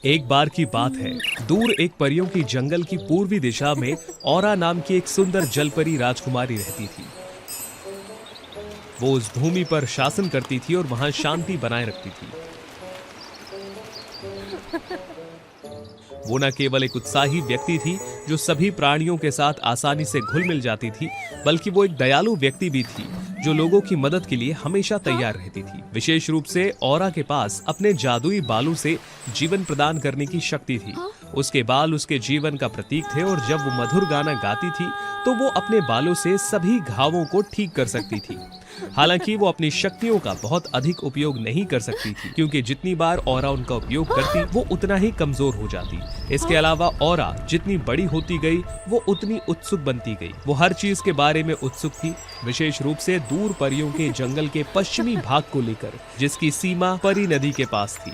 एक बार की बात है, दूर एक परियों की जंगल की पूर्वी दिशा में औरा नाम की एक सुंदर जलपरी राजकुमारी रहती थी। वो उस भूमि पर शासन करती थी और वहां शांति बनाए रखती थी। वो न केवल एक उत्साही व्यक्ति थी जो सभी प्राणियों के साथ आसानी से घुल मिल जाती थी, बल्कि वो एक दयालु व्यक्ति भी थी जो लोगों की मदद के लिए हमेशा तैयार रहती थी। विशेष रूप से औरा के पास अपने जादुई बालों से जीवन प्रदान करने की शक्ति थी। उसके बाल उसके जीवन का प्रतीक थे और जब वो मधुर गाना गाती थी तो वो अपने बालों से सभी घावों को ठीक कर सकती थी। हालांकि वो अपनी शक्तियों का बहुत अधिक उपयोग नहीं कर सकती थी, क्योंकि जितनी बार औरा उनका उपयोग करती वो उतना ही कमजोर हो जाती। इसके अलावा औरा जितनी बड़ी होती गई वो उतनी उत्सुक बनती गई। वो हर चीज के बारे में उत्सुक थी, विशेष रूप से दूर परियों के जंगल के पश्चिमी भाग को लेकर, जिसकी सीमा परी नदी के पास थी।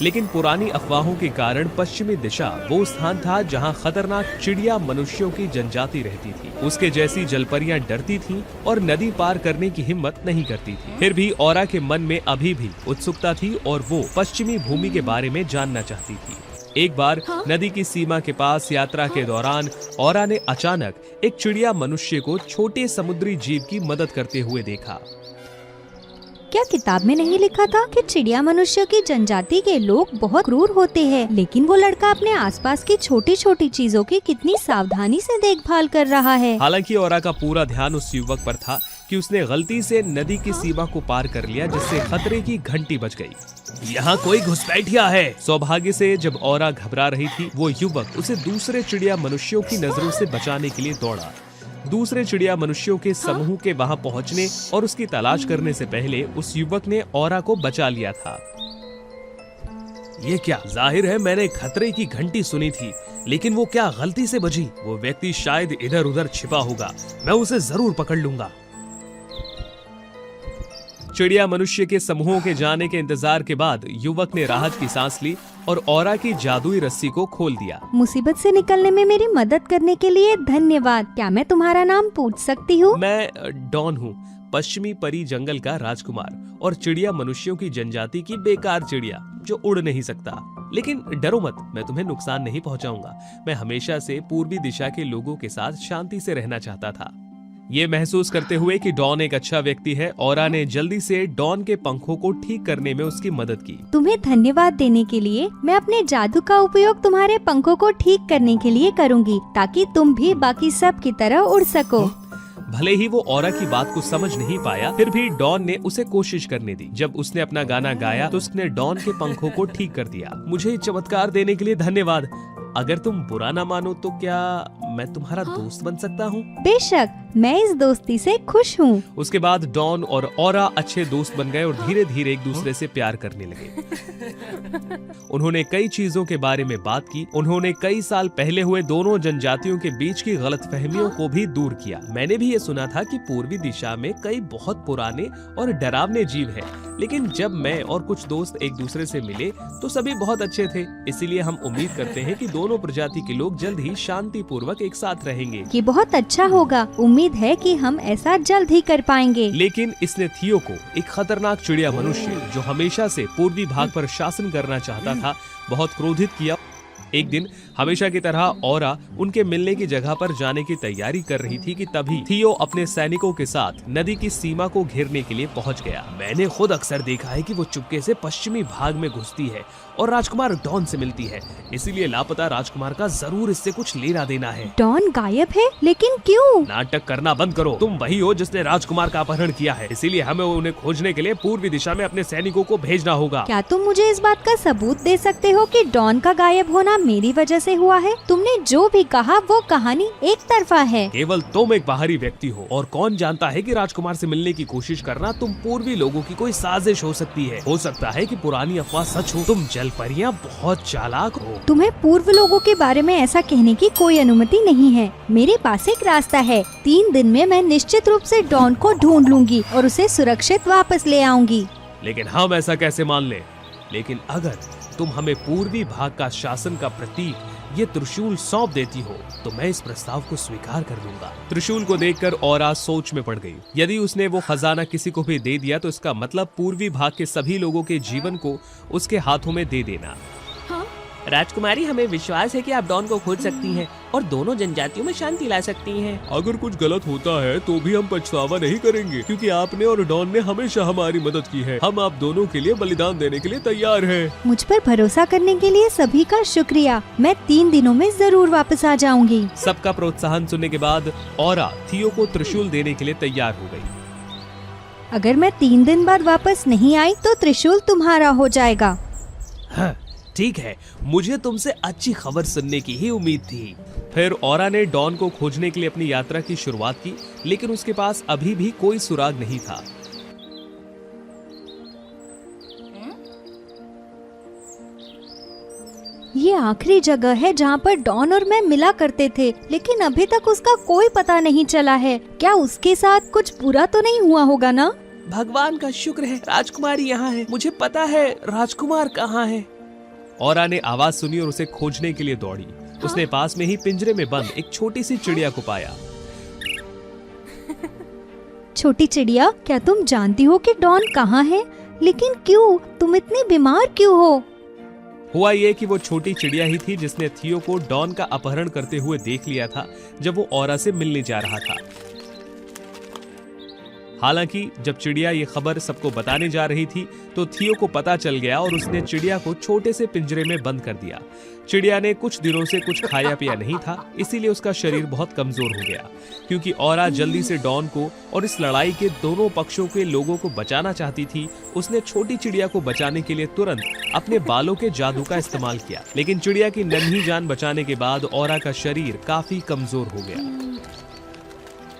लेकिन पुरानी अफवाहों के कारण पश्चिमी दिशा वो स्थान था जहां खतरनाक चिड़िया मनुष्यों की जनजाति रहती थी। उसके जैसी जलपरियां डरती थीं और नदी पार करने की हिम्मत नहीं करती थी। फिर भी औरा के मन में अभी भी उत्सुकता थी और वो पश्चिमी भूमि के बारे में जानना चाहती थी। एक बार नदी की सीमा के पास यात्रा के दौरान औरा ने अचानक एक चिड़िया मनुष्य को छोटे समुद्री जीव की मदद करते हुए देखा। क्या किताब में नहीं लिखा था कि चिड़िया मनुष्य की जनजाति के लोग बहुत क्रूर होते हैं? लेकिन वो लड़का अपने आसपास की छोटी छोटी चीजों की कितनी सावधानी से देखभाल कर रहा है। हालांकि औरा का पूरा ध्यान उस युवक पर था कि उसने गलती से नदी की सीमा को पार कर लिया, जिससे खतरे की घंटी बज गई। यहाँ कोई घुसपैठिया है। सौभाग्य से जब औरा घबरा रही थी, वो युवक उसे दूसरे चिड़िया मनुष्यों की नजरों से बचाने के लिए दौड़ा। दूसरे चिड़िया मनुष्यों के समूह के वहां पहुंचने और उसकी तलाश करने से पहले उस युवक ने औरा को बचा लिया था। ये क्या? जाहिर है मैंने खतरे की घंटी सुनी थी, लेकिन वो क्या गलती से बजी? वो व्यक्ति शायद इधर उधर छिपा होगा, मैं उसे जरूर पकड़ लूंगा। चिड़िया मनुष्य के समूहों के जाने के इंतजार के बाद युवक ने राहत की सांस ली और औरा की जादुई रस्सी को खोल दिया। मुसीबत से निकलने में मेरी मदद करने के लिए धन्यवाद। क्या मैं तुम्हारा नाम पूछ सकती हूँ? मैं डॉन हूँ, पश्चिमी परी जंगल का राजकुमार और चिड़िया मनुष्यों की जनजाति की बेकार चिड़िया जो उड़ नहीं सकता। लेकिन डरो मत, मैं तुम्हें नुकसान नहीं पहुँचाऊंगा। मैं हमेशा से पूर्वी दिशा के लोगों के साथ शांति से रहना चाहता था। ये महसूस करते हुए कि डॉन एक अच्छा व्यक्ति है, औरा ने जल्दी से डॉन के पंखों को ठीक करने में उसकी मदद की। तुम्हें धन्यवाद देने के लिए मैं अपने जादू का उपयोग तुम्हारे पंखों को ठीक करने के लिए करूंगी, ताकि तुम भी बाकी सब की तरह उड़ सको। भले ही वो औरा की बात को समझ नहीं पाया, फिर भी डॉन ने उसे कोशिश करने दी। जब उसने अपना गाना गाया तो उसने डॉन के पंखों को ठीक कर दिया। मुझे चमत्कार देने के लिए धन्यवाद। अगर तुम बुरा ना मानो तो क्या मैं तुम्हारा दोस्त बन सकता हूँ? बेशक, मैं इस दोस्ती से खुश हूँ। उसके बाद डॉन और औरा अच्छे दोस्त बन गए और धीरे धीरे एक दूसरे से प्यार करने लगे। उन्होंने कई चीजों के बारे में बात की। उन्होंने कई साल पहले हुए दोनों जनजातियों के बीच की गलतफहमियों को भी दूर किया। मैंने भी ये सुना था कि पूर्वी दिशा में कई बहुत पुराने और डरावने जीव हैं, लेकिन जब मैं और कुछ दोस्त एक दूसरे से मिले तो सभी बहुत अच्छे थे। इसीलिए हम उम्मीद करते हैं कि दोनों प्रजाति के लोग जल्द ही शांति पूर्वक एक साथ रहेंगे। ये बहुत अच्छा होगा। उम्मीद है कि हम ऐसा जल्द ही कर पाएंगे। लेकिन इसने थियो को, एक खतरनाक चिड़िया मनुष्य जो हमेशा से पूर्वी भाग पर शासन करना चाहता था, बहुत क्रोधित किया। एक दिन हमेशा की तरह औरा उनके मिलने की जगह पर जाने की तैयारी कर रही थी कि तभी थियो अपने सैनिकों के साथ नदी की सीमा को घेरने के लिए पहुंच गया। मैंने खुद अक्सर देखा है कि वो चुपके से पश्चिमी भाग में घुसती है और राजकुमार डॉन से मिलती है, इसीलिए लापता राजकुमार का जरूर इससे कुछ लेना देना है। डॉन गायब है, लेकिन क्यों? नाटक करना बंद करो। तुम वही हो जिसने राजकुमार का अपहरण किया है, इसीलिए हमें उन्हें खोजने के लिए पूर्वी दिशा में अपने सैनिकों को भेजना होगा। क्या तुम मुझे इस बात का सबूत दे सकते हो कि डॉन का गायब होना मेरी वजह से हुआ है? तुमने जो भी कहा वो कहानी एक तरफा है। केवल तुम एक बाहरी व्यक्ति हो और कौन जानता है कि राजकुमार से मिलने की कोशिश करना तुम पूर्वी लोगों की कोई साजिश हो सकती है। हो सकता है कि पुरानी अफवाह सच हो। तुम जलपरियां बहुत चालाक हो। तुम्हें पूर्व लोगों के बारे में ऐसा कहने की कोई अनुमति नहीं है। मेरे पास एक रास्ता है। 3 दिन में मैं निश्चित रूप से डॉन को ढूंढ लूंगी और उसे सुरक्षित वापस ले आऊंगी। लेकिन हम ऐसा कैसे मान लें? लेकिन अगर तुम हमें पूर्वी भाग का शासन का प्रतीक ये त्रिशूल सौंप देती हो तो मैं इस प्रस्ताव को स्वीकार कर लूंगा। त्रिशूल को देखकर औरा सोच में पड़ गई। यदि उसने वो खजाना किसी को भी दे दिया तो इसका मतलब पूर्वी भाग के सभी लोगों के जीवन को उसके हाथों में दे देना। राजकुमारी, हमें विश्वास है कि आप डॉन को खोज सकती हैं और दोनों जनजातियों में शांति ला सकती हैं। अगर कुछ गलत होता है तो भी हम पछतावा नहीं करेंगे, क्योंकि आपने और डॉन ने हमेशा हमारी मदद की है। हम आप दोनों के लिए बलिदान देने के लिए तैयार हैं। मुझ पर भरोसा करने के लिए सभी का शुक्रिया। मैं 3 दिनों में जरूर वापस आ जाऊंगी। सबका प्रोत्साहन सुनने के बाद औरा थियो को त्रिशूल देने के लिए तैयार हो गई। अगर मैं 3 दिन बाद वापस नहीं आई तो त्रिशूल तुम्हारा हो जाएगा। हाँ, ठीक है, मुझे तुमसे अच्छी खबर सुनने की ही उम्मीद थी। फिर औरा ने डॉन को खोजने के लिए अपनी यात्रा की शुरुआत की, लेकिन उसके पास अभी भी कोई सुराग नहीं था। ये आखिरी जगह है जहाँ पर डॉन और मैं मिला करते थे, लेकिन अभी तक उसका कोई पता नहीं चला है। क्या उसके साथ कुछ बुरा तो नहीं हुआ होगा ना? भगवान का शुक्र है राजकुमारी यहाँ है। मुझे पता है राजकुमार कहाँ है। औरा ने आवाज सुनी और उसे खोजने के लिए दौड़ी। उसने पास में ही पिंजरे में बंद एक छोटी सी चिड़िया को पाया। छोटी चिड़िया, क्या तुम जानती हो कि डॉन कहाँ है? लेकिन क्यों? तुम इतनी बीमार क्यों हो? हुआ ये कि वो छोटी चिड़िया ही थी जिसने थियो को डॉन का अपहरण करते हुए देख लिया था जब वो औरा से मिलने जा रहा था। हालांकि जब चिड़िया ये खबर सबको बताने जा रही थी तो थियो को पता चल गया और उसने चिड़िया को छोटे से पिंजरे में बंद कर दिया। चिड़िया ने कुछ दिनों से कुछ खाया पिया नहीं था, इसीलिए उसका शरीर बहुत कमजोर हो गया। क्योंकि औरा जल्दी से डॉन को और इस लड़ाई के दोनों पक्षों के लोगों को बचाना चाहती थी, उसने छोटी चिड़िया को बचाने के लिए तुरंत अपने बालों के जादू का इस्तेमाल किया। लेकिन चिड़िया की नन्ही जान बचाने के बाद औरा का शरीर काफी कमजोर हो गया।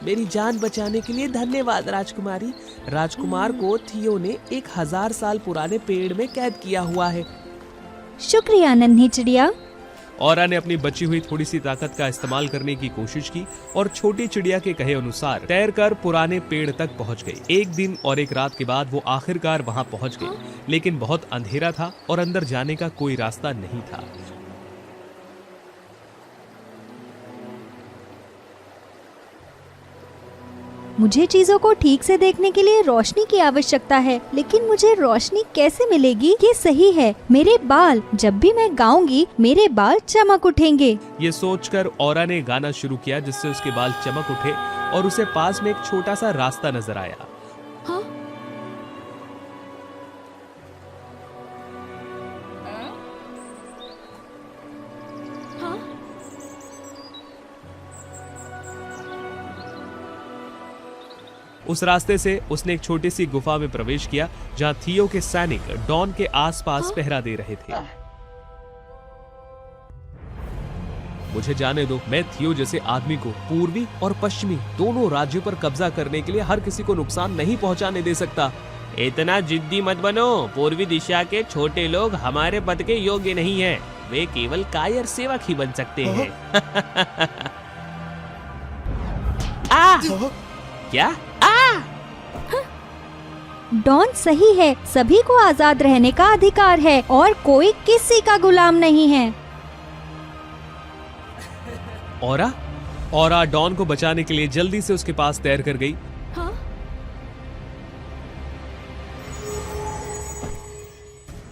मेरी जान बचाने के लिए धन्यवाद राजकुमारी। राजकुमार को थियो ने 1000 साल पुराने पेड़ में कैद किया हुआ है। शुक्रिया नन्ही चिड़िया। औरा ने अपनी बची हुई थोड़ी सी ताकत का इस्तेमाल करने की कोशिश की और छोटी चिड़िया के कहे अनुसार तैरकर पुराने पेड़ तक पहुंच गई। 1 दिन और 1 रात के बाद वो आखिरकार वहां पहुंच गई, लेकिन बहुत अंधेरा था और अंदर जाने का कोई रास्ता नहीं था। मुझे चीजों को ठीक से देखने के लिए रोशनी की आवश्यकता है, लेकिन मुझे रोशनी कैसे मिलेगी? ये सही है, मेरे बाल। जब भी मैं गाऊंगी मेरे बाल चमक उठेंगे। ये सोचकर औरा ने गाना शुरू किया, जिससे उसके बाल चमक उठे और उसे पास में एक छोटा सा रास्ता नजर आया। हाँ? उस रास्ते से उसने एक छोटी सी गुफा में प्रवेश किया, जहां थियो के सैनिक डॉन के आसपास पहरा दे रहे थे। मुझे जाने दो, मैं थियो जैसे आदमी को पूर्वी और पश्चिमी दोनों राज्यों पर कब्जा करने के लिए हर किसी को नुकसान नहीं पहुंचाने दे सकता। इतना जिद्दी मत बनो। पूर्वी दिशा के छोटे लोग हमारे पद के योग्य नहीं हैं। वे केवल कायर सेवक ही बन सकते हैं। क्या? डॉन सही है, सभी को आजाद रहने का अधिकार है और कोई किसी का गुलाम नहीं है। औरा डॉन को बचाने के लिए जल्दी से उसके पास तैर कर गई। हाँ?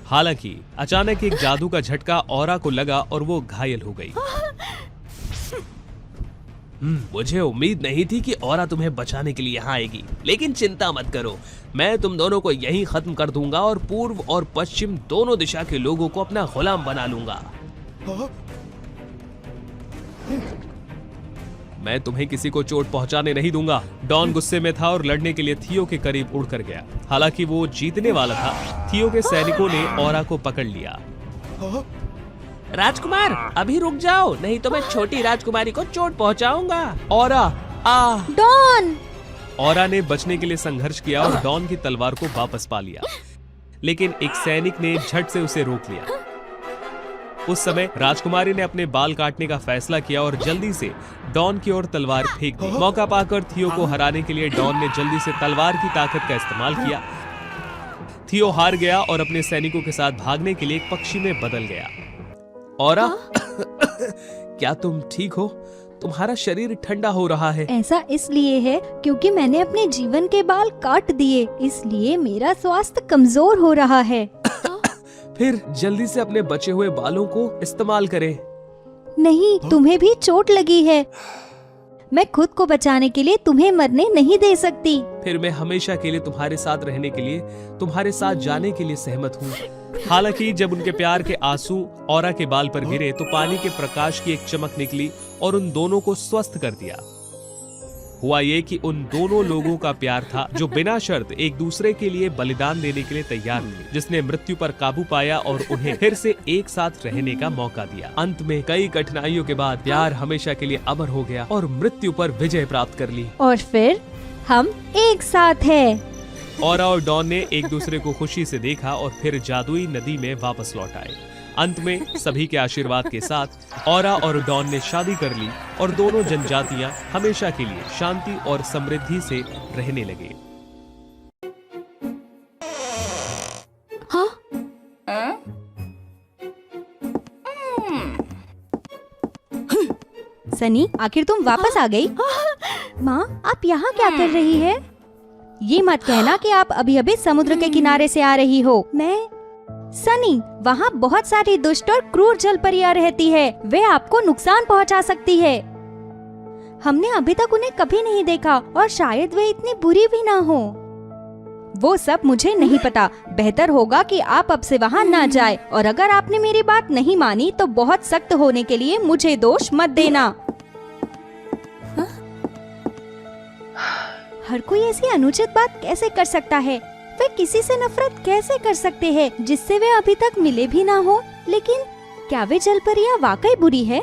हालांकि अचानक एक जादू का झटका औरा को लगा और वो घायल हो गई। मुझे उम्मीद नहीं थी कि औरा तुम्हें बचाने के लिए यहाँ आएगी, लेकिन चिंता मत करो, मैं तुम दोनों को यहीं खत्म कर दूंगा और पूर्व और पश्चिम दोनों दिशा के लोगों को अपना गुलाम बना लूंगा। मैं तुम्हें किसी को चोट पहुंचाने नहीं दूंगा। डॉन गुस्से में था और लड़ने के लिए थियो के करीब उड़कर गया। हालांकि वो जीतने वाला था, थियो के सैनिकों ने औरा को पकड़ लिया। राजकुमार, अभी रुक जाओ, नहीं तो मैं छोटी राजकुमारी को चोट पहुंचाऊंगा। डॉन! औरा ने बचने के लिए संघर्ष किया और डॉन की तलवार को वापस पा लिया, लेकिन एक सैनिक ने झट से उसे रोक लिया। उस समय राजकुमारी ने अपने बाल काटने का फैसला किया और जल्दी से डॉन की ओर तलवार फेंक दी। मौका पाकर थियो को हराने के लिए डॉन ने जल्दी से तलवार की ताकत का इस्तेमाल किया। थियो हार गया और अपने सैनिकों के साथ भागने के लिए एक पक्षी में बदल गया। औरा, क्या तुम ठीक हो? तुम्हारा शरीर ठंडा हो रहा है। ऐसा इसलिए है क्योंकि मैंने अपने जीवन के बाल काट दिए, इसलिए मेरा स्वास्थ्य कमजोर हो रहा है। फिर जल्दी से अपने बचे हुए बालों को इस्तेमाल करें। नहीं, तुम्हें भी चोट लगी है। मैं खुद को बचाने के लिए तुम्हें मरने नहीं दे सकती। फिर मैं हमेशा के लिए तुम्हारे साथ रहने के लिए, तुम्हारे साथ जाने के लिए सहमत हूँ। हालांकि जब उनके प्यार के आंसू औरा के बाल पर गिरे तो पानी के प्रकाश की एक चमक निकली और उन दोनों को स्वस्थ कर दिया। हुआ ये कि उन दोनों लोगों का प्यार था जो बिना शर्त एक दूसरे के लिए बलिदान देने के लिए तैयार थे, जिसने मृत्यु पर काबू पाया और उन्हें फिर से एक साथ रहने का मौका दिया। अंत में कई कठिनाइयों के बाद प्यार हमेशा के लिए अमर हो गया और मृत्यु पर विजय प्राप्त कर ली। और फिर हम एक साथ हैं। औरा और डॉन ने एक दूसरे को खुशी से देखा और फिर जादुई नदी में वापस लौट आए। अंत में सभी के आशीर्वाद के साथ औरा और डॉन ने शादी कर ली और दोनों जनजातियां हमेशा के लिए शांति और समृद्धि से रहने लगे। सनी, आखिर तुम वापस आ गई? माँ, आप यहाँ क्या कर रही है? ये मत कहना कि आप अभी अभी समुद्र के किनारे से आ रही हो। सनी, वहाँ बहुत सारी दुष्ट और क्रूर जलपरियां रहती है। वे आपको नुकसान पहुँचा सकती है। हमने अभी तक उन्हें कभी नहीं देखा और शायद वे इतनी बुरी भी ना हो। वो सब मुझे नहीं पता। बेहतर होगा कि आप अब से वहाँ ना जाए, और अगर आपने मेरी बात नहीं मानी तो बहुत सख्त होने के लिए मुझे दोष मत देना। हर कोई ऐसी अनुचित बात कैसे कर सकता है? वे किसी से नफरत कैसे कर सकते हैं जिससे वे अभी तक मिले भी ना हो? लेकिन क्या वे जलपरियां वाकई बुरी है?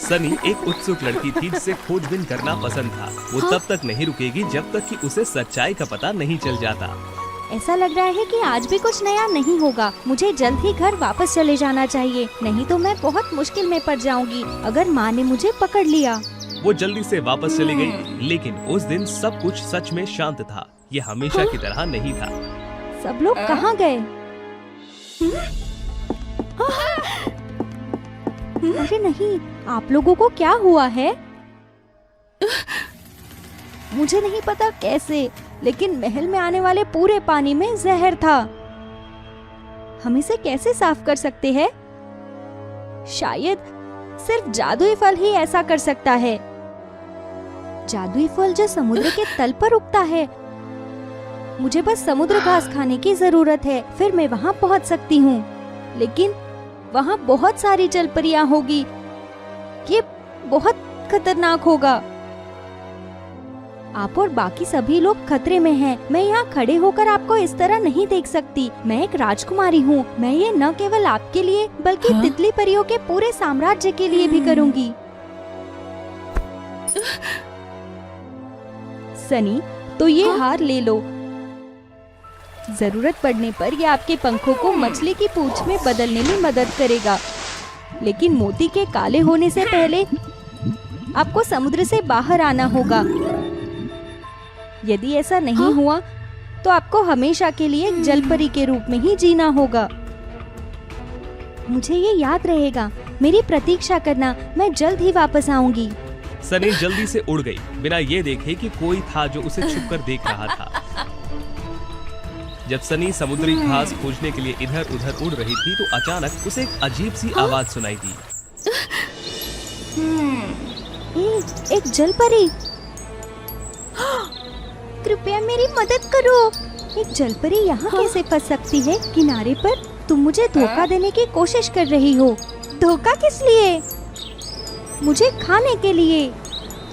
सनी एक उत्सुक लड़की थी जिसे खोजबीन करना पसंद था। वो तब तक नहीं रुकेगी जब तक कि उसे सच्चाई का पता नहीं चल जाता। ऐसा लग रहा है कि आज भी कुछ नया नहीं होगा। मुझे जल्द ही घर वापस चले जाना चाहिए, नहीं तो मैं बहुत मुश्किल में पड़ जाऊंगी अगर माँ ने मुझे पकड़ लिया। वो जल्दी से वापस चली गई, लेकिन उस दिन सब कुछ सच में शांत था। ये हमेशा की तरह नहीं था। सब लोग कहाँ गए? अरे नहीं, आप लोगों को क्या हुआ है? मुझे नहीं पता कैसे, लेकिन महल में आने वाले पूरे पानी में जहर था। हम इसे कैसे साफ कर सकते हैं? शायद सिर्फ जादुई फल ही ऐसा कर सकता है। जादुई फल जो समुद्र के तल पर उगता है। मुझे बस समुद्र घास खाने की जरूरत है, फिर मैं वहाँ पहुँच सकती हूँ। लेकिन वहाँ बहुत सारी जलपरियां होगी। ये बहुत खतरनाक होगा। आप और बाकी सभी लोग खतरे में हैं। मैं यहाँ खड़े होकर आपको इस तरह नहीं देख सकती। मैं एक राजकुमारी हूँ। मैं ये न केवल आपके लिए बल्कि तितली परियों के पूरे साम्राज्य के लिए भी करूँगी। सनी, तो ये हार ले लो। जरूरत पड़ने पर ये आपके पंखों को मछली की पूंछ में बदलने में मदद करेगा। लेकिन मोती के काले होने से पहले आपको समुद्र से बाहर आना होगा। यदि ऐसा नहीं हुआ तो आपको हमेशा के लिए एक जलपरी के रूप में ही जीना होगा। मुझे ये याद रहेगा। मेरी प्रतीक्षा करना, मैं जल्द ही वापस आऊंगी। सनी जल्दी से उड़ गई, बिना ये देखे कि कोई था जो उसे छुपकर देख रहा था। जब सनी समुद्री घास खोजने के लिए इधर उधर उड़ रही थी तो अचानक उसे एक अजीब सी आवाज सुनाई दी। एक जलपरी, कृपया मेरी मदद करो। एक जलपरी यहाँ कैसे फंस सकती है किनारे पर? तुम मुझे धोखा देने की कोशिश कर रही हो। धोखा किस लिए? मुझे खाने के लिए।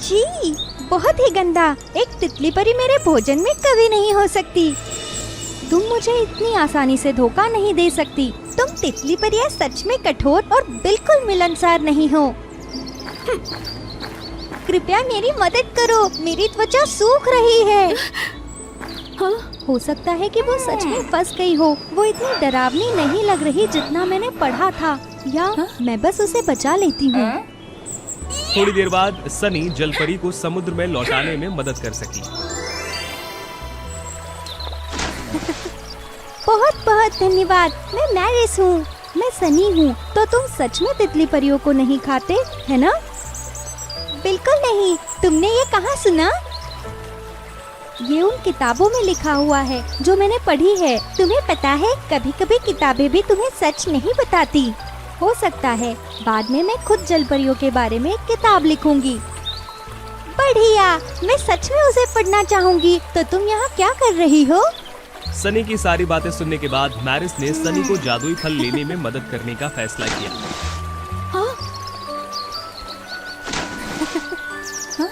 छी, बहुत ही गंदा। एक तितली परी मेरे भोजन में कभी नहीं हो सकती। तुम मुझे इतनी आसानी से धोखा नहीं दे सकती। तुम तितली परियां सच में कठोर और बिल्कुल मिलनसार नहीं हो। कृपया मेरी मदद करो, मेरी त्वचा सूख रही है। हो सकता है कि वो सच में फंस गई हो। वो इतनी डरावनी नहीं लग रही जितना मैंने पढ़ा था, या मैं बस उसे बचा लेती हूँ। थोड़ी देर बाद सनी जलपरी को समुद्र में लौटाने में मदद कर सकी। बहुत बहुत धन्यवाद। मैं मैरिस हूँ। मैं सनी हूँ, तो तुम सच में तितली परियों को नहीं खाते, है ना? बिल्कुल नहीं। तुमने ये कहाँ सुना? ये उन किताबों में लिखा हुआ है जो मैंने पढ़ी है। तुम्हें पता है, कभी कभी किताबें भी तुम्हें सच नहीं बताती। हो सकता है बाद में मैं खुद जलपरियों के बारे में एक किताब लिखूंगी। बढ़िया, मैं सच में उसे पढ़ना चाहूंगी। तो तुम यहाँ क्या कर रही हो? सनी की सारी बातें सुनने के बाद मैरिस ने सनी को जादुई फल लेने में मदद करने का फैसला किया। हाँ? हाँ?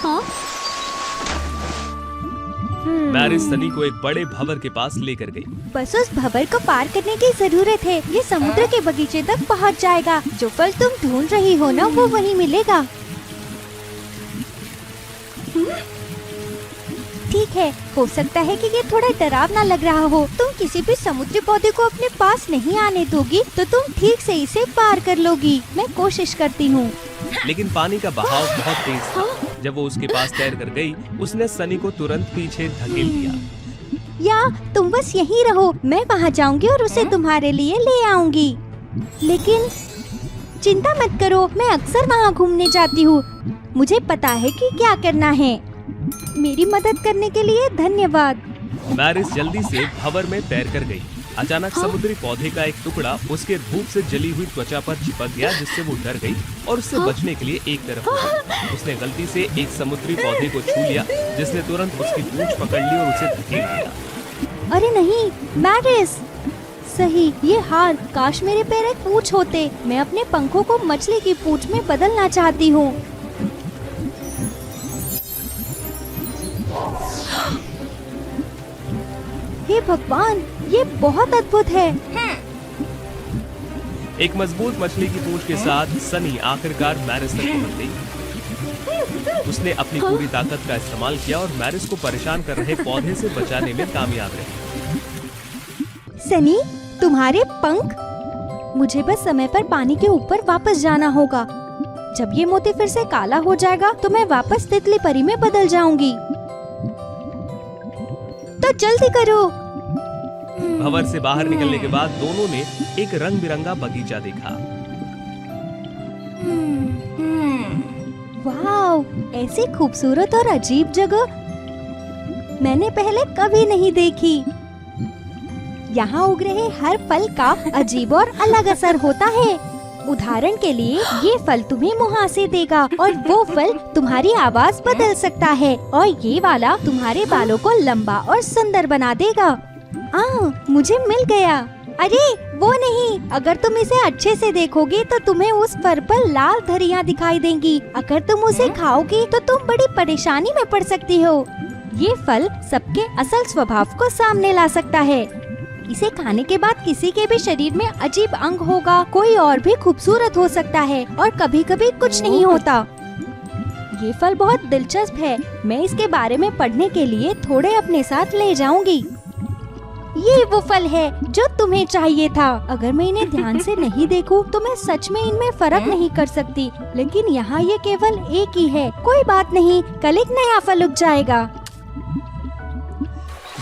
हाँ? मैरिस सनी को एक बड़े भंवर के पास लेकर गई। बस उस भंवर को पार करने की जरूरत है। ये समुद्र के बगीचे तक पहुंच जाएगा। जो फल तुम ढूंढ रही हो ना, वो वहीं मिलेगा। ठीक है, हो सकता है कि ये थोड़ा डरावना लग रहा हो। तुम किसी भी समुद्री पौधे को अपने पास नहीं आने दोगी तो तुम ठीक से इसे पार कर लोगी। मैं कोशिश करती हूँ। लेकिन पानी का बहाव बहुत तेज था। जब वो उसके पास तैर कर गई, उसने सनी को तुरंत पीछे धकेल दिया। या तुम बस यहीं रहो, मैं वहाँ जाऊंगी और उसे तुम्हारे लिए ले आऊंगी। लेकिन चिंता मत करो, मैं अक्सर वहाँ घूमने जाती हूँ। मुझे पता है कि क्या करना है। मेरी मदद करने के लिए धन्यवाद। मैरिस जल्दी से भंवर में तैर कर गई। अचानक समुद्री पौधे का एक टुकड़ा उसके धूप से जली हुई त्वचा पर चिपक गया, जिससे वो डर गई और उससे बचने के लिए एक तरफ हो गई। उसने गलती से एक समुद्री पौधे को छू लिया, जिसने तुरंत उसकी पूंछ पकड़ ली और उसे धकेल दिया। अरे नहीं, मैरिस! सही, ये हार। काश मेरे पैर एक पूंछ होते। मैं अपने पंखों को मछली की पूंछ में बदलना चाहती हूँ। हे भगवान, ये बहुत अद्भुत है। एक मजबूत मछली की पूंछ के साथ सनी आखिरकार मैरिस तक पहुंच गई। उसने अपनी पूरी ताकत का इस्तेमाल किया और मैरिस को परेशान कर रहे पौधे से बचाने में कामयाब रही। सनी, तुम्हारे पंख! मुझे बस समय पर पानी के ऊपर वापस जाना होगा। जब ये मोती फिर से काला हो जाएगा तो मैं वापस तितली परी में बदल जाऊंगी। तो जल्दी करो। भंवर से बाहर निकलने के बाद दोनों ने एक रंग बिरंगा बगीचा देखा। वाव, ऐसी खूबसूरत और अजीब जगह मैंने पहले कभी नहीं देखी। यहाँ उग रहे हर फल का अजीब और अलग असर होता है। उदाहरण के लिए, ये फल तुम्हें मुहासे देगा और वो फल तुम्हारी आवाज बदल सकता है, और ये वाला तुम्हारे बालों को लंबा और सुंदर बना देगा। मुझे मिल गया। अरे वो नहीं, अगर तुम इसे अच्छे से देखोगे तो तुम्हें उस फल पर लाल धरियां दिखाई देंगी। अगर तुम उसे खाओगी तो तुम बड़ी परेशानी में पड़ सकती हो। ये फल सबके असल स्वभाव को सामने ला सकता है। इसे खाने के बाद किसी के भी शरीर में अजीब अंग होगा, कोई और भी खूबसूरत हो सकता है, और कभी कभी कुछ नहीं होता। ये फल बहुत दिलचस्प है। मैं इसके बारे में पढ़ने के लिए थोड़े अपने साथ ले जाऊंगी। ये वो फल है जो तुम्हें चाहिए था। अगर मैं इन्हें ध्यान से नहीं देखूं तो मैं सच में इनमें फर्क नहीं कर सकती, लेकिन यहाँ ये केवल एक ही है। कोई बात नहीं, कल एक नया फल उग जाएगा।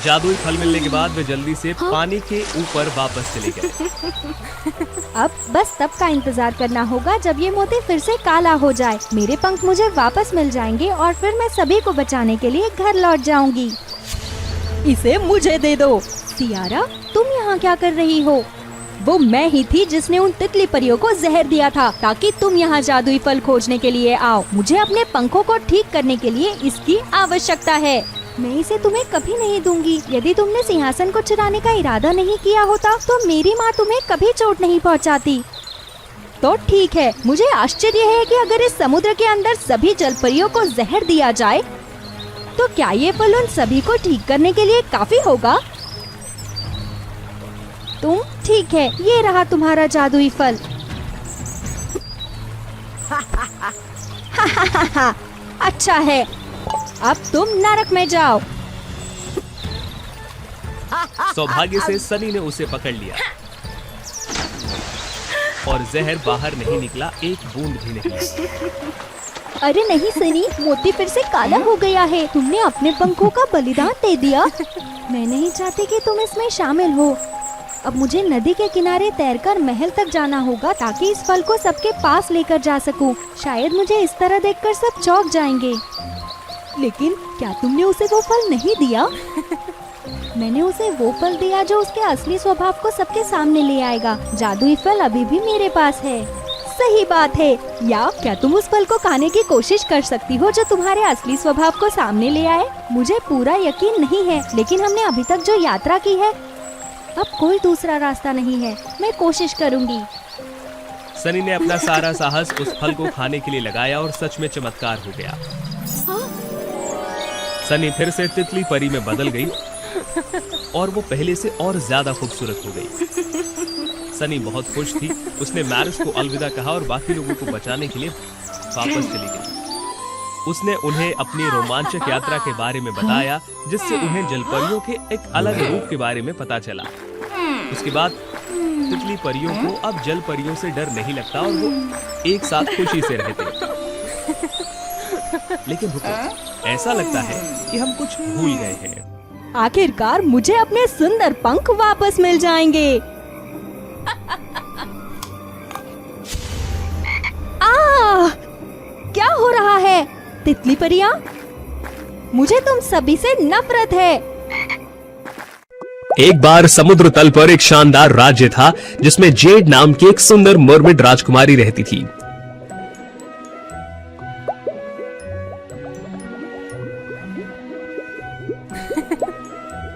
जादुई फल मिलने के बाद वे जल्दी से पानी के ऊपर वापस चले गए। अब बस तब का इंतजार करना होगा जब ये मोती फिर से काला हो जाए। मेरे पंख मुझे वापस मिल जाएंगे और फिर मैं सभी को बचाने के लिए घर लौट जाऊंगी। इसे मुझे दे दो। सियारा, तुम यहाँ क्या कर रही हो? वो मैं ही थी जिसने उन तितली परियों को जहर दिया था ताकि तुम यहाँ जादुई फल खोजने के लिए आओ। मुझे अपने पंखों को ठीक करने के लिए इसकी आवश्यकता है। मैं इसे तुम्हें कभी नहीं दूंगी। यदि तुमने सिंहासन को चुराने का इरादा नहीं किया होता तो मेरी माँ तुम्हें कभी चोट नहीं पहुँचाती। तो ठीक है, मुझे आश्चर्य है कि अगर इस समुद्र के अंदर सभी जलपरियों को जहर दिया जाए तो क्या ये फल उन सभी को ठीक करने के लिए काफी होगा? तुम ठीक है, ये रहा तुम्हारा जादुई फल। अच्छा है, अब तुम नरक में जाओ। सौभाग्य से सनी ने उसे पकड़ लिया और जहर बाहर नहीं निकला, एक बूंद भी नहीं। अरे नहीं सनी, मोती फिर से काला हो गया है। तुमने अपने पंखों का बलिदान दे दिया। मैं नहीं चाहती कि तुम इसमें शामिल हो। अब मुझे नदी के किनारे तैरकर महल तक जाना होगा ताकि इस फल को सबके पास लेकर जा सकूं। शायद मुझे इस तरह देखकर सब चौंक जाएंगे। लेकिन क्या तुमने उसे वो फल नहीं दिया? मैंने उसे वो फल दिया जो उसके असली स्वभाव को सबके सामने ले आएगा। जादुई फल अभी भी मेरे पास है। सही बात है। या क्या तुम उस फल को खाने की कोशिश कर सकती हो जो तुम्हारे असली स्वभाव को सामने ले आए? मुझे पूरा यकीन नहीं है, लेकिन हमने अभी तक जो यात्रा की है, अब कोई दूसरा रास्ता नहीं है। मैं कोशिश करूंगी। सनी ने अपना सारा साहस उस फल को खाने के लिए लगाया और सच में चमत्कार हो गया। सनी फिर से तितली परी में बदल गई और वो पहले से और ज्यादा खूबसूरत हो गई। सनी बहुत खुश थी। उसने मैरिस को अलविदा कहा और बाकी लोगों को बचाने के लिए वापस चली गई। उसने उन्हें अपनी रोमांचक यात्रा के बारे में बताया, जिससे उन्हें जलपरियों के एक अलग रूप के बारे में पता चला। उसके बाद तितली परियों को अब जल परियों से डर नहीं लगता और वो एक साथ खुशी से रहते। लेकिन रुको, ऐसा लगता है कि हम कुछ भूल गए हैं। आखिरकार मुझे अपने सुंदर पंख वापस मिल जाएंगे। क्या हो रहा है? तितली परियां, मुझे तुम सभी से नफरत है। एक बार समुद्र तल पर एक शानदार राज्य था जिसमें जेड नाम की एक सुंदर मर्मेड राजकुमारी रहती थी।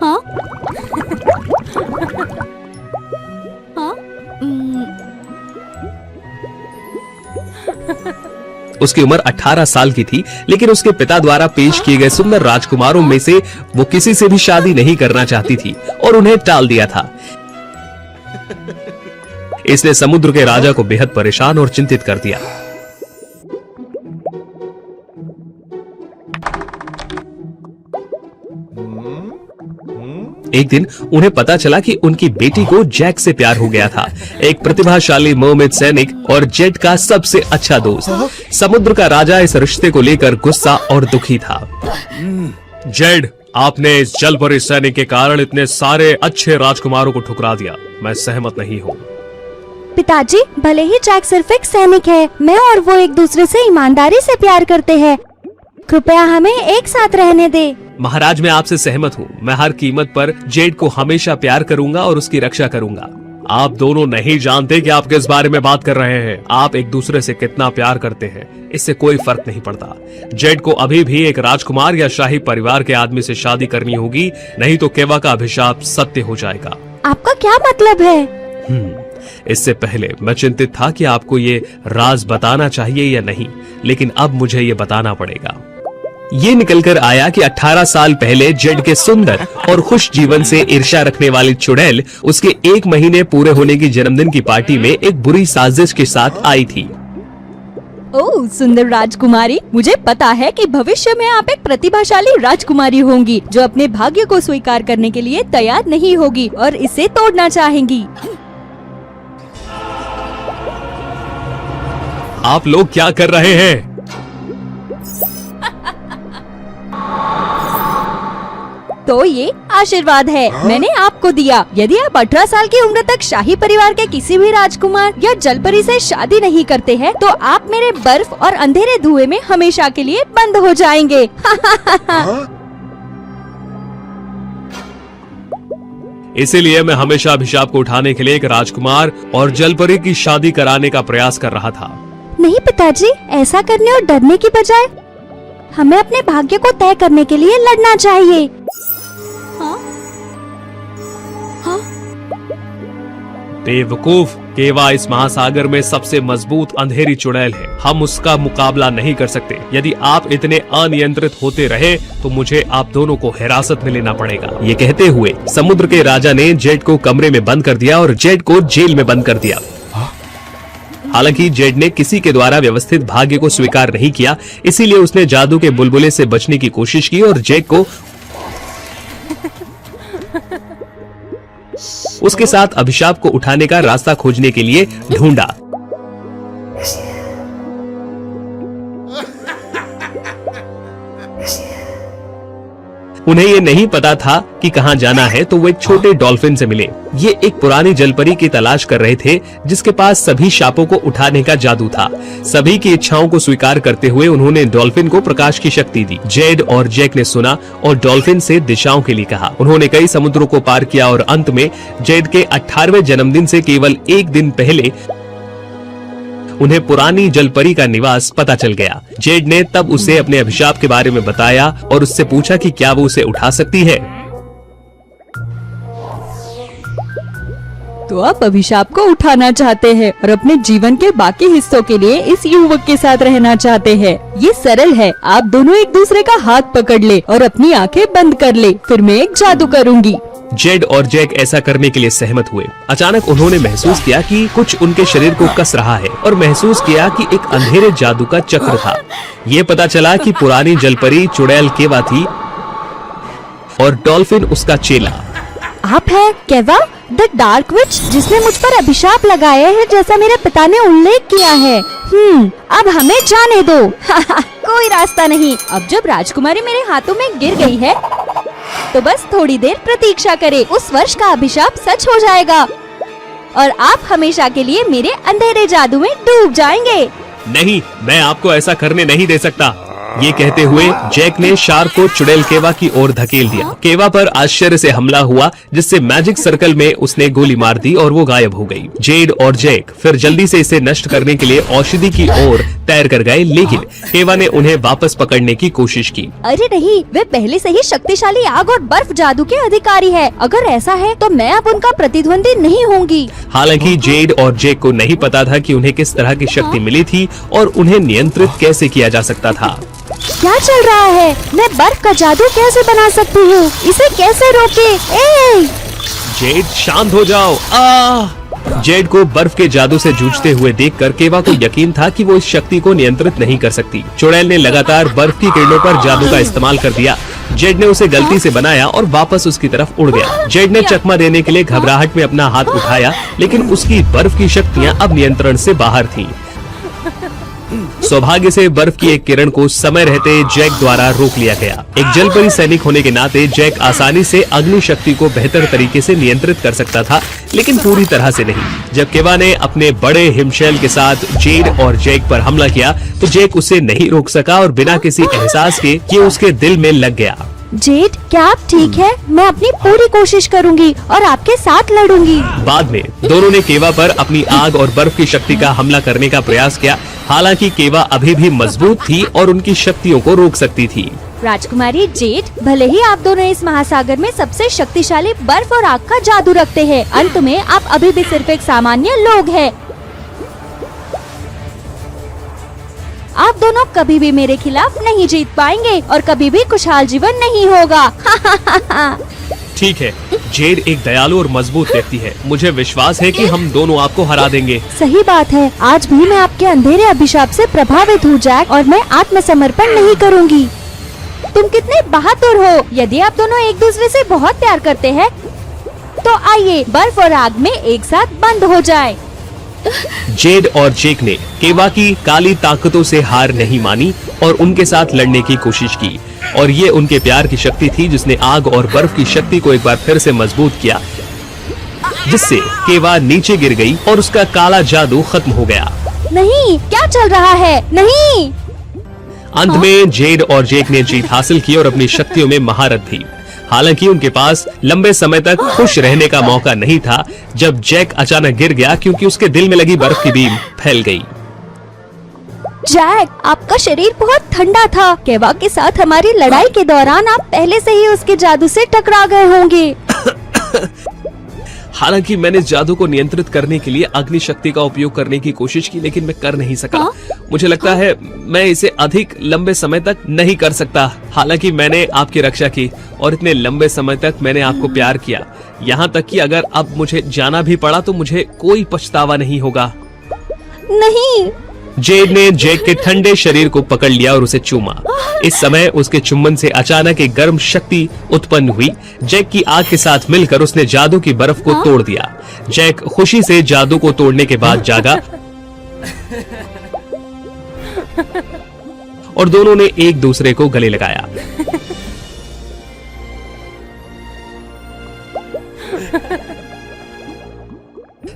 हाँ? उसकी उम्र 18 साल की थी, लेकिन उसके पिता द्वारा पेश किए गए सुंदर राजकुमारों में से वो किसी से भी शादी नहीं करना चाहती थी और उन्हें टाल दिया था। इसने समुद्र के राजा को बेहद परेशान और चिंतित कर दिया। एक दिन उन्हें पता चला कि उनकी बेटी को जैक से प्यार हो गया था, एक प्रतिभाशाली मर्मेड सैनिक और जेड का सबसे अच्छा दोस्त। समुद्र का राजा इस रिश्ते को लेकर गुस्सा और दुखी था। जेड, आपने इस जलपरी सैनिक के कारण इतने सारे अच्छे राजकुमारों को ठुकरा दिया। मैं सहमत नहीं हूँ। पिताजी, भले ही जैक सिर्फ एक सैनिक है, मैं और वो एक दूसरे से ईमानदारी से प्यार करते हैं। कृपया हमें एक साथ रहने दे। महाराज, मैं आपसे सहमत हूँ। मैं हर कीमत पर जेड को हमेशा प्यार करूंगा और उसकी रक्षा करूंगा। आप दोनों नहीं जानते कि आप किस बारे में बात कर रहे हैं। आप एक दूसरे से कितना प्यार करते हैं, इससे कोई फर्क नहीं पड़ता। जेड को अभी भी एक राजकुमार या शाही परिवार के आदमी से शादी करनी होगी, नहीं तो केवा का अभिशाप सत्य हो जाएगा। आपका क्या मतलब है? इससे पहले मैं चिंतित था कि आपको ये राज बताना चाहिए या नहीं, लेकिन अब मुझे ये बताना पड़ेगा। ये निकलकर आया कि 18 साल पहले जेड के सुंदर और खुश जीवन से ईर्ष्या रखने वाली चुड़ैल उसके 1 महीने पूरे होने की जन्मदिन की पार्टी में एक बुरी साजिश के साथ आई थी। ओह सुंदर राजकुमारी, मुझे पता है कि भविष्य में आप एक प्रतिभाशाली राजकुमारी होंगी जो अपने भाग्य को स्वीकार करने के लिए तैयार नहीं होगी और इसे तोड़ना चाहेंगी। आप लोग क्या कर रहे हैं? तो ये आशीर्वाद है, मैंने आपको दिया। यदि आप 18 साल की उम्र तक शाही परिवार के किसी भी राजकुमार या जलपरी से शादी नहीं करते हैं, तो आप मेरे बर्फ और अंधेरे धुएं में हमेशा के लिए बंद हो जाएंगे। इसीलिए मैं हमेशा अभिशाप को उठाने के लिए एक राजकुमार और जलपरी की शादी कराने का प्रयास कर रहा था। नहीं पिताजी, ऐसा करने और डरने की बजाय हमें अपने भाग्य को तय करने के लिए लड़ना चाहिए। बेवकूफ, केवा इस महासागर में सबसे मजबूत अंधेरी चुड़ैल है। हम उसका मुकाबला नहीं कर सकते। यदि आप इतने अनियंत्रित होते रहे तो मुझे आप दोनों को हिरासत में लेना पड़ेगा। ये कहते हुए समुद्र के राजा ने जेड को कमरे में बंद कर दिया और जेड को जेल में बंद कर दिया। हालांकि जेड ने किसी के द्वारा व्यवस्थित भाग्य को स्वीकार नहीं किया, इसीलिए उसने जादू के बुलबुले से बचने की कोशिश की और जेड को उसके साथ अभिशाप को उठाने का रास्ता खोजने के लिए ढूंढा। उन्हें ये नहीं पता था कि कहाँ जाना है, तो वो एक छोटे डॉल्फिन से मिले। ये एक पुरानी जलपरी की तलाश कर रहे थे जिसके पास सभी शापों को उठाने का जादू था। सभी की इच्छाओं को स्वीकार करते हुए उन्होंने डॉल्फिन को प्रकाश की शक्ति दी। जेड और जैक ने सुना और डॉल्फिन से दिशाओं के लिए कहा। उन्होंने कई समुद्रों को पार किया और अंत में जेड के 18वें जन्मदिन से केवल एक दिन पहले उन्हें पुरानी जलपरी का निवास पता चल गया। जेड ने तब उसे अपने अभिशाप के बारे में बताया और उससे पूछा कि क्या वो उसे उठा सकती है। तो आप अभिशाप को उठाना चाहते हैं और अपने जीवन के बाकी हिस्सों के लिए इस युवक के साथ रहना चाहते हैं। ये सरल है, आप दोनों एक दूसरे का हाथ पकड़ ले और अपनी आंखें बंद कर ले, फिर मैं एक जादू करूंगी। जेड और जैक ऐसा करने के लिए सहमत हुए। अचानक उन्होंने महसूस किया कि कुछ उनके शरीर को कस रहा है और महसूस किया कि एक अंधेरे जादू का चक्र था। ये पता चला कि पुरानी जलपरी चुड़ैल केवा थी और डॉल्फिन उसका चेला। आप है केवा, द डार्क विच, जिसने मुझ पर अभिशाप लगाया है, जैसा मेरे पिता ने उल्लेख किया है। अब हमें जाने दो। कोई रास्ता नहीं। अब जब राजकुमारी मेरे हाथों में गिर गई है, तो बस थोड़ी देर प्रतीक्षा करें। उस वर्ष का अभिशाप सच हो जाएगा और आप हमेशा के लिए मेरे अंधेरे जादू में डूब जाएंगे। नहीं, मैं आपको ऐसा करने नहीं दे सकता। ये कहते हुए जैक ने शार्क को चुड़ैल केवा की ओर धकेल दिया। केवा पर आश्चर्य से हमला हुआ, जिससे मैजिक सर्कल में उसने गोली मार दी और वो गायब हो गई। जेड और जैक फिर जल्दी से इसे नष्ट करने के लिए औषधि की ओर तैर कर गए, लेकिन केवा ने उन्हें वापस पकड़ने की कोशिश की। अरे नहीं, वे पहले से ही शक्तिशाली आग और बर्फ जादू के अधिकारी है। अगर ऐसा है तो मैं अब उनका प्रतिद्वंदी नहीं होंगी। हालांकि जेड और जैक को नहीं पता था कि उन्हें किस तरह की शक्ति मिली थी और उन्हें नियंत्रित कैसे किया जा सकता था। क्या चल रहा है? मैं बर्फ का जादू कैसे बना सकती हूँ? इसे कैसे रोके? जेड शांत हो जाओ। जेड को बर्फ के जादू से जूझते हुए देखकर केवा को यकीन था कि वो इस शक्ति को नियंत्रित नहीं कर सकती। चुड़ैल ने लगातार बर्फ की किरणों पर जादू का इस्तेमाल कर दिया। जेड ने उसे गलती से बनाया और वापस उसकी तरफ उड़ गया। जेड ने चकमा देने के लिए घबराहट में अपना हाथ उठाया, लेकिन उसकी बर्फ की शक्तियाँ अब नियंत्रण से बाहर थीं। सौभाग्य से बर्फ की एक किरण को समय रहते जैक द्वारा रोक लिया गया। एक जलपरी सैनिक होने के नाते जैक आसानी से अग्नि शक्ति को बेहतर तरीके से नियंत्रित कर सकता था, लेकिन पूरी तरह से नहीं। जब केवा ने अपने बड़े हिमशैल के साथ जेड और जैक पर हमला किया, तो जैक उसे नहीं रोक सका और बिना किसी एहसास के ये उसके दिल में लग गया। जेड, क्या आप ठीक है? मैं अपनी पूरी कोशिश करूंगी और आपके साथ लड़ूंगी। बाद में दोनों ने केवा पर अपनी आग और बर्फ की शक्ति का हमला करने का प्रयास किया। हालांकि केवा अभी भी मजबूत थी और उनकी शक्तियों को रोक सकती थी। राजकुमारी जेड, भले ही आप दोनों इस महासागर में सबसे शक्तिशाली बर्फ और आग का जादू रखते हैं, अंत में आप अभी भी सिर्फ एक सामान्य लोग हैं। आप दोनों कभी भी मेरे खिलाफ नहीं जीत पाएंगे और कभी भी खुशहाल जीवन नहीं होगा। ठीक है, जेड एक दयालु और मजबूत व्यक्ति है। मुझे विश्वास है कि हम दोनों आपको हरा देंगे। सही बात है। आज भी मैं आपके अंधेरे अभिशाप से प्रभावित हूँ जैक, और मैं आत्मसमर्पण नहीं करूँगी। तुम कितने बहादुर हो। यदि आप दोनों एक दूसरे से बहुत प्यार करते हैं, तो आइए बर्फ और आग में एक साथ बंद हो जाए। जेड और जैक ने केवा की काली ताकतों से हार नहीं मानी और उनके साथ लड़ने की कोशिश की, और ये उनके प्यार की शक्ति थी जिसने आग और बर्फ की शक्ति को एक बार फिर से मजबूत किया, जिससे केवा नीचे गिर गई और उसका काला जादू खत्म हो गया। नहीं, क्या चल रहा है? नहीं। अंत में जेड और जैक ने जीत हासिल की और अपनी शक्तियों में महारत थी। हालांकि उनके पास लंबे समय तक खुश रहने का मौका नहीं था जब जैक अचानक गिर गया, क्योंकि उसके दिल में लगी बर्फ की बीम फैल गई। जैक, आपका शरीर बहुत ठंडा था। केवा के साथ हमारी लड़ाई के दौरान आप पहले से ही उसके जादू से टकरा गए होंगे। हालांकि मैंने इस जादू को नियंत्रित करने के लिए अग्नि शक्ति का उपयोग करने की कोशिश की, लेकिन मैं कर नहीं सका। मुझे लगता है मैं इसे अधिक लंबे समय तक नहीं कर सकता। हालांकि मैंने आपकी रक्षा की और इतने लंबे समय तक मैंने आपको प्यार किया, यहाँ तक कि अगर अब मुझे जाना भी पड़ा तो मुझे कोई पछतावा नहीं होगा। नहीं। जेड ने जैक के ठंडे शरीर को पकड़ लिया और उसे चूमा। इस समय उसके चुंबन से अचानक एक गर्म शक्ति उत्पन्न हुई। जैक की आग के साथ मिलकर उसने जादू की बर्फ को तोड़ दिया। जैक खुशी से जादू को तोड़ने के बाद जागा और दोनों ने एक दूसरे को गले लगाया।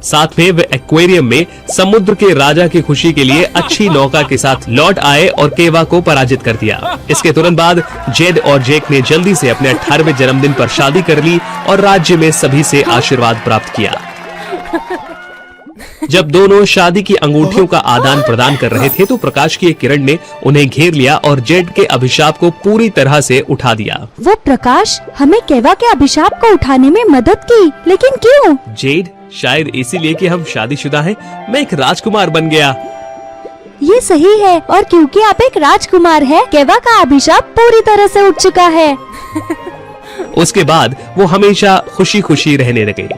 साथ में वे एक्वेरियम में समुद्र के राजा की खुशी के लिए अच्छी नौका के साथ लौट आए और केवा को पराजित कर दिया। इसके तुरंत बाद जेड और जेक ने जल्दी से अपने 18वें जन्मदिन पर शादी कर ली और राज्य में सभी से आशीर्वाद प्राप्त किया। जब दोनों शादी की अंगूठियों का आदान प्रदान कर रहे थे तो प्रकाश की एक किरण ने उन्हें घेर लिया और जेड के अभिशाप को पूरी तरह से उठा दिया। वो प्रकाश हमें केवा के अभिशाप को उठाने में मदद की, लेकिन क्यों? जेड, शायद इसीलिए कि हम शादीशुदा हैं, मैं एक राजकुमार बन गया। ये सही है, और क्योंकि आप एक राजकुमार हैं, केवा का अभिशाप पूरी तरह से उठ चुका है। उसके बाद वो हमेशा खुशी खुशी रहने लगे।